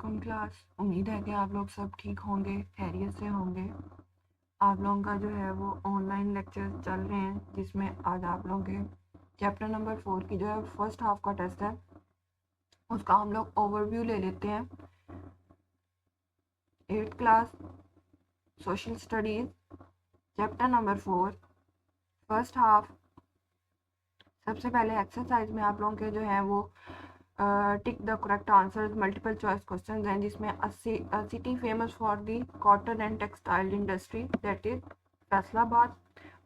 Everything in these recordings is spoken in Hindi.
Welcome class. उम्मीद है कि आप लोग सब ठीक होंगे, खैरियत से होंगे। आप लोगों का जो है वो ऑनलाइन लेक्चर चल रहे हैं, जिसमें आज आप लोगों के चैप्टर नंबर 4 की जो है फर्स्ट हाफ का टेस्ट है, उसका हम लोग ओवरव्यू ले लेते हैं। 8th class social studies chapter number 4 first half. सबसे पहले एक्सरसाइज में आप लोगों के जो है वो tick the correct answers multiple choice questions हैं, जिसमें city famous for the cotton and textile industry, that is Faisalabad.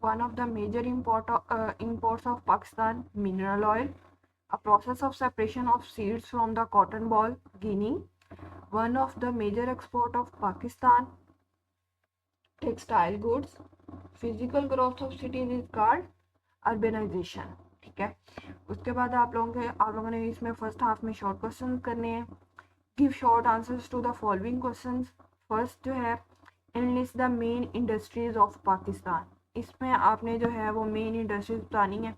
One of the major imports of Pakistan, mineral oil. A process of separation of seeds from the cotton ball, Guinea. One of the major export of Pakistan, textile goods. Physical growth of cities is called urbanization. ठीक है, उसके बाद आप लोगों ने इसमें फर्स्ट हाफ में शॉर्ट क्वेश्चन करने हैं. Give short answers to the following questions. First जो है, enlist the main industries of Pakistan. इसमें आपने जो है वो मेन इंडस्ट्रीज बतानी है.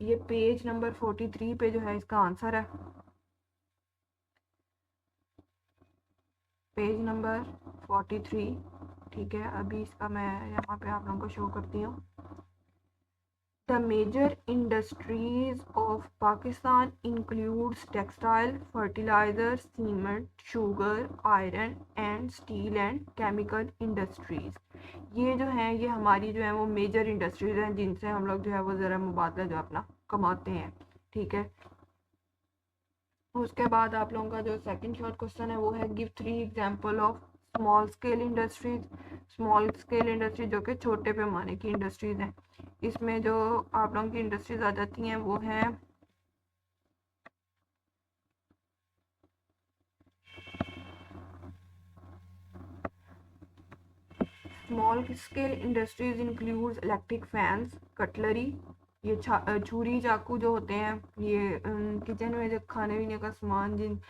ये पेज नंबर 43 पे जो है इसका आंसर है. Page number 43. ठीक है, अभी इसका मैं यहाँ पे आप लोगों को शो करती हूँ. The major industries of Pakistan includes textile, fertilizer, cement, sugar, iron and steel and chemical industries. ये जो हैं ये हमारी जो है वो मेजर इंडस्ट्रीज हैं, जिनसे हम लोग जो है वो ज़रा मुबादला जो अपना कमाते हैं. ठीक है, उसके बाद आप लोगों का जो सेकंड शॉर्ट क्वेश्चन है वो है give 3 example of small scale industries. Small scale industry जो कि छोटे पैमाने की इंडस्ट्रीज हैं. इसमें जो आप लोगों की इंडस्ट्रीज आ जाती हैं वो हैं small scale industries includes electric fans, cutlery, ये छुरी चाकू जो होते हैं, ये किचन में जो खाने पीने का सामान, जिन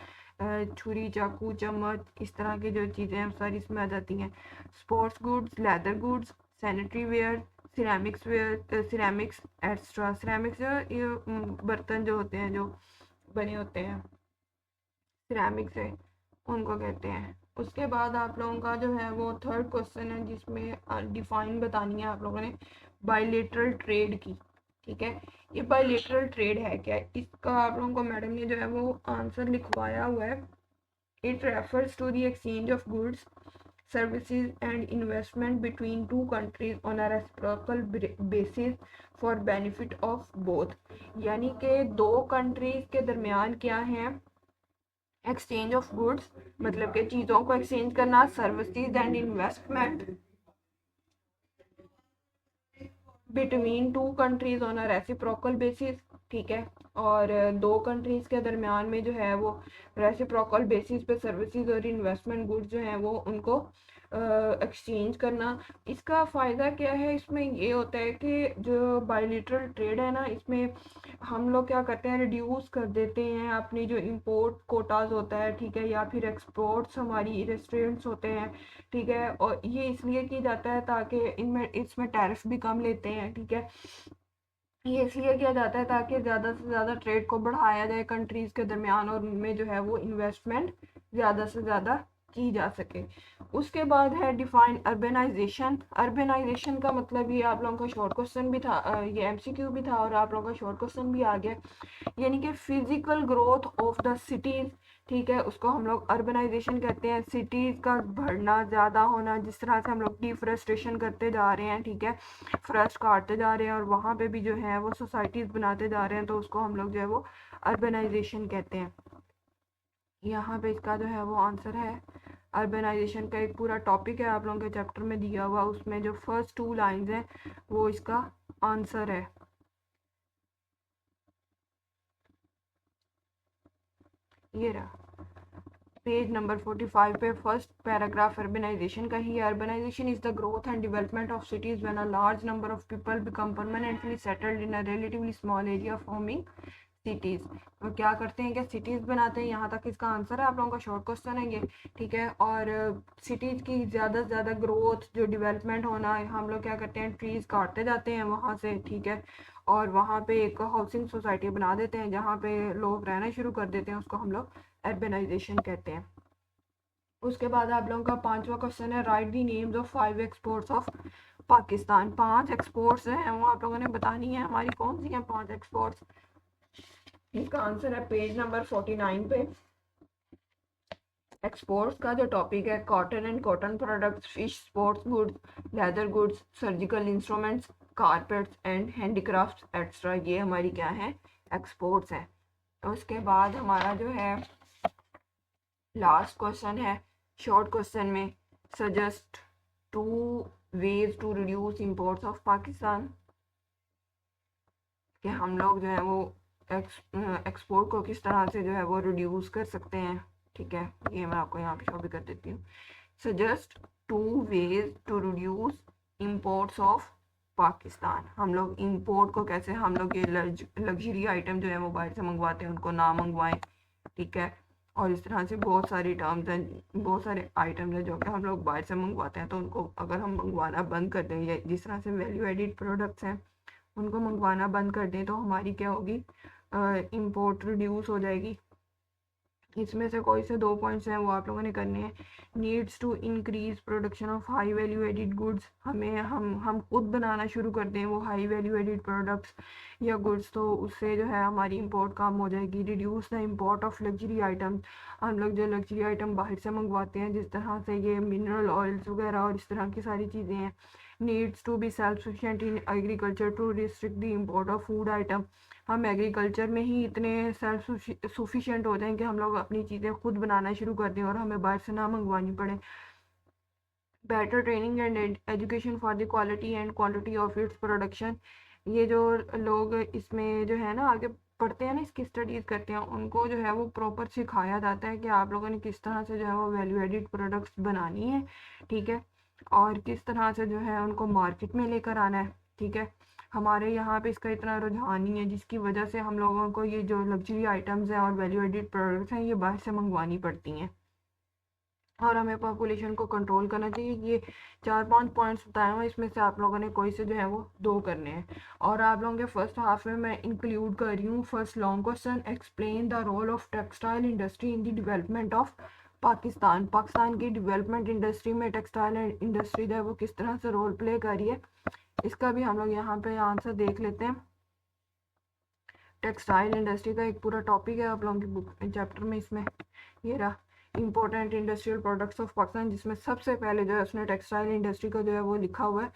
छुरी चाकू चम्मच इस तरह की जो चीज़ें हैं सारी इसमें आ जाती हैं. Sports goods, leather goods, sanitary ware, ceramics extra. Ceramics ये बर्तन जो होते हैं जो बने होते हैं सिरेमिक से, उनको कहते हैं. उसके बाद आप लोगों का जो है वो थर्ड क्वेश्चन है, जिसमें डिफाइन बतानी है आप लोगों ने बायलेटरल ट्रेड की. ठीक है, ये बायलेटरल ट्रेड है क्या, इसका आप लोगों को मैडम ने जो है वो आंसर लिखवाया हुआ है. It refers to the exchange of goods, services and investment between two countries on a reciprocal basis for benefit of both. यानी कि दो कंट्रीज के दरमियान क्या है, एक्सचेंज ऑफ गुड्स मतलब कि चीज़ों को एक्सचेंज करना, services and investment between two countries on a reciprocal basis. ठीक है, और दो कंट्रीज के दरमियान में जो है वो रेसिप्रोकल बेसिस पे सर्विसेज और इन्वेस्टमेंट गुड्स जो हैं वो उनको एक्सचेंज करना. इसका फ़ायदा क्या है, इसमें ये होता है कि जो बायलिटरल ट्रेड है ना, इसमें हम लोग क्या करते हैं, रिड्यूस कर देते हैं अपनी जो इंपोर्ट कोटाज होता है. ठीक है, या फिर एक्सपोर्ट्स हमारी रेस्टोरेंट्स होते हैं. ठीक है, और ये इसलिए की जाता है ताकि इनमें इसमें टैरिफ भी कम लेते हैं. ठीक है, ये इसलिए किया जाता है ताकि ज़्यादा से ज़्यादा ट्रेड को बढ़ाया जाए कंट्रीज़ के दरमियान, और उनमें जो है वो इन्वेस्टमेंट ज़्यादा से ज़्यादा की जा सके. उसके बाद है डिफाइन अर्बेनाइजेशन. अर्बेनाइजेशन का मतलब ये आप लोगों का शॉर्ट क्वेश्चन भी था, ये एमसीक्यू भी था और आप लोगों का शॉर्ट क्वेश्चन भी आ गया. यानी कि physical growth of the cities. ठीक है, उसको हम लोग अर्बनाइजेशन कहते हैं. सिटीज़ का बढ़ना, ज़्यादा होना, जिस तरह से हम लोग डिफरेस्टेशन करते जा रहे हैं. ठीक है, फॉरेस्ट काटते जा रहे हैं और वहाँ पे भी जो है वो सोसाइटीज़ बनाते जा रहे हैं, तो उसको हम लोग जो है वो अर्बनाइजेशन कहते हैं. यहाँ पे इसका जो है वो आंसर है. अर्बनाइजेशन का एक पूरा टॉपिक है आप लोगों के चैप्टर में दिया हुआ, उसमें जो फर्स्ट 2 लाइंस हैं वो इसका आंसर है. ये रहा पेज नंबर 45 पे फर्स्ट पैराग्राफ अर्बनाइजेशन का ही है. Urbanization is the growth and development of cities when a large number of people become permanently settled in a relatively small area forming cities. तो क्या करते हैं, क्या सिटीज़ बनाते हैं. यहाँ तक इसका आंसर है, आप लोगों का शॉर्ट क्वेश्चन है ये. ठीक है, और सिटीज़ की ज़्यादा से ज़्यादा ग्रोथ, जो डेवलपमेंट होना है, हम लोग क्या करते हैं, ट्रीज़ काटते जाते हैं वहाँ से. ठीक है, और वहाँ पे एक हाउसिंग सोसाइटी बना देते हैं जहाँ पे लोग रहना शुरू कर देते हैं, उसको हम लोग अर्बनाइजेशन कहते हैं. उसके बाद आप लोगों का पांचवा क्वेश्चन है, right the names of 5 exports of Pakistan. 5 exports हैं वो आप लोगों ने बतानी है हमारी कौन सी हैं 5 एक्सपोर्ट्स। इसका आंसर है पेज नंबर 49 पे। एक्सपोर्ट्स का जो टॉपिक है, cotton and cotton products, fish, sports goods, leather goods, surgical instruments, carpets and handicrafts extra, ये हमारी क्या है, एक्सपोर्ट्स है। उसके बाद हमारा जो है लास्ट क्वेश्चन है शॉर्ट क्वेश्चन में, suggest 2 ways to reduce imports of Pakistan, कि हम लोग जो है वो एक्सपोर्ट को किस तरह से जो है वो रिड्यूस कर सकते हैं। ठीक है, ये मैं आपको यहाँ पे शो भी कर देती हूँ। Suggest 2 ways to reduce imports of Pakistan. हम लोग इंपोर्ट को कैसे, हम लोग ये लग्जरी आइटम जो है वो बाहर से मंगवाते हैं उनको ना मंगवाएं। ठीक है, और इस तरह से बहुत सारी टर्म्स हैं, बहुत सारे आइटम्स हैं जो कि हम लोग बाहर से मंगवाते हैं, तो उनको अगर हम मंगवाना बंद कर दें, या जिस तरह से वैल्यू एडिड प्रोडक्ट्स हैं उनको मंगवाना बंद कर दें, तो हमारी क्या होगी, इंपोर्ट रिड्यूस हो जाएगी। इसमें से कोई से 2 पॉइंट्स हैं वो आप लोगों ने करने हैं। Needs to increase production of high value added goods, हमें हम खुद बनाना शुरू कर दें वो हाई वैल्यू एडिड प्रोडक्ट्स या गुड्स, तो उससे जो है हमारी इंपोर्ट कम हो जाएगी। Reduce the import of luxury items, हम लोग जो लग्जरी आइटम बाहर से मंगवाते हैं, जिस तरह से ये मिनरल ऑयल्स वगैरह और इस तरह की सारी चीज़ें हैं। Needs to be self sufficient in agriculture to restrict the import of food item, हम एग्रीकल्चर में ही इतने सेल्फ सफिशिएंट हो जाएं कि हम लोग अपनी चीज़ें खुद बनाना शुरू कर दें और हमें बाहर से ना मंगवानी पड़े। Better training and education for the quality and quantity of its production, ये जो लोग इसमें जो है ना आगे पढ़ते हैं ना, इसकी स्टडीज़ करते हैं, उनको जो है वो प्रॉपर सिखाया जाता है कि आप लोगों ने किस तरह से जो है वो वैल्यू एडिड प्रोडक्ट्स बनानी है। ठीक है, और किस तरह से जो है उनको मार्केट में लेकर आना है। ठीक है, हमारे यहाँ पे इसका इतना रुझान नहीं है, जिसकी वजह से हम लोगों को ये जो लग्जरी आइटम्स हैं और वैल्यू एडिड प्रोडक्ट्स हैं ये बाहर से मंगवानी पड़ती हैं, और हमें पॉपुलेशन को कंट्रोल करना चाहिए। ये 4-5 पॉइंट्स बताए हुए, इसमें से आप लोगों ने कोई से जो है वो 2 करने हैं। और आप लोगों के फर्स्ट हाफ में मैं इंक्लूड कर रही हूँ first long question, explain the role of textile industry in the development of Pakistan. Pakistan की डेवलपमेंट इंडस्ट्री में टेक्सटाइल इंडस्ट्री जो है वो किस तरह से रोल प्ले कर रही है, इसका भी हम लोग यहाँ पे आंसर देख लेते हैं। टेक्सटाइल इंडस्ट्री का एक पूरा टॉपिक है आप लोगों की बुक चैप्टर में, इसमें ये रहा important industrial products of Pakistan, जिसमें सबसे पहले जो है उसने टेक्सटाइल इंडस्ट्री का जो है वो लिखा हुआ है।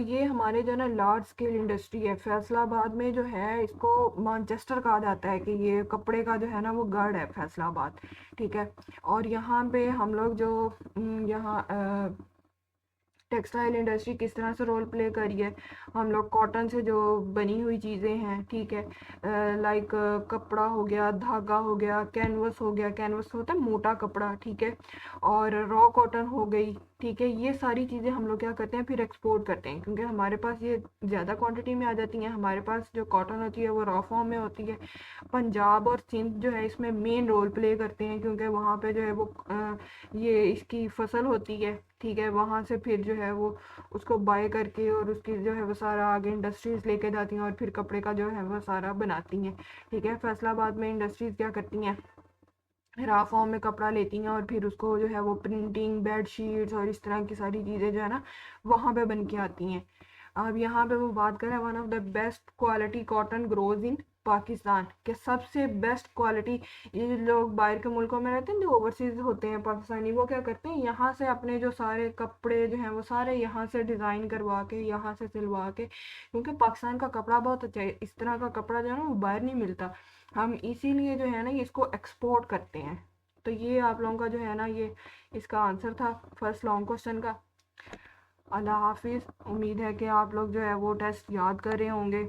ये हमारे जो है ना लार्ज स्केल इंडस्ट्री है, फैसलाबाद में जो है इसको मानचेस्टर कहा जाता है, कि ये कपड़े का जो है ना वो गढ़ है फैसलाबाद। ठीक है, और यहाँ पे हम लोग जो यहाँ टेक्सटाइल इंडस्ट्री किस तरह से रोल प्ले करी है, हम लोग कॉटन से जो बनी हुई चीज़ें हैं, ठीक है, लाइक कपड़ा हो गया, धागा हो गया, कैनवस हो गया, कैनवस होता है मोटा कपड़ा, ठीक है, और रॉ कॉटन हो गई। ठीक है, ये सारी चीज़ें हम लोग क्या करते हैं फिर एक्सपोर्ट करते हैं, क्योंकि हमारे पास ये ज़्यादा क्वांटिटी में आ जाती हैं। हमारे पास जो कॉटन होती है वो रॉ फॉर्म में होती है। पंजाब और सिंध जो है इसमें मेन रोल प्ले करते हैं, क्योंकि वहाँ पे जो है वो ये इसकी फसल होती है। ठीक है, वहाँ से फिर जो है वो उसको बाय करके और उसकी जो है वो सारा आगे इंडस्ट्रीज लेके जाती हैं और फिर कपड़े का जो है वो सारा बनाती हैं। ठीक है, फैसलाबाद में इंडस्ट्रीज क्या करती हैं, रॉ फॉर्म में कपड़ा लेती हैं और फिर उसको जो है वो प्रिंटिंग, बेड शीट्स और इस तरह की सारी चीज़ें जो है ना वहाँ पे बन के आती हैं। अब यहाँ पे वो बात करें, one of the best quality cotton grows in Pakistan, के सबसे बेस्ट क्वालिटी, ये जो लोग बाहर के मुल्कों में रहते हैं जो ओवरसीज होते हैं पाकिस्तानी, वो क्या करते हैं यहाँ से अपने जो सारे कपड़े जो हैं वो सारे यहाँ से डिज़ाइन करवा के यहाँ से सिलवा के, क्योंकि पाकिस्तान का कपड़ा बहुत अच्छा है, इस तरह का कपड़ा जो है ना वो बाहर नहीं मिलता, हम इसीलिए जो है ना ये इसको एक्सपोर्ट करते हैं। तो ये आप लोगों का जो है ना ये इसका आंसर था फर्स्ट लॉन्ग क्वेश्चन का। अल्लाह हाफिज़, उम्मीद है कि आप लोग जो है वो टेस्ट याद कर रहे होंगे।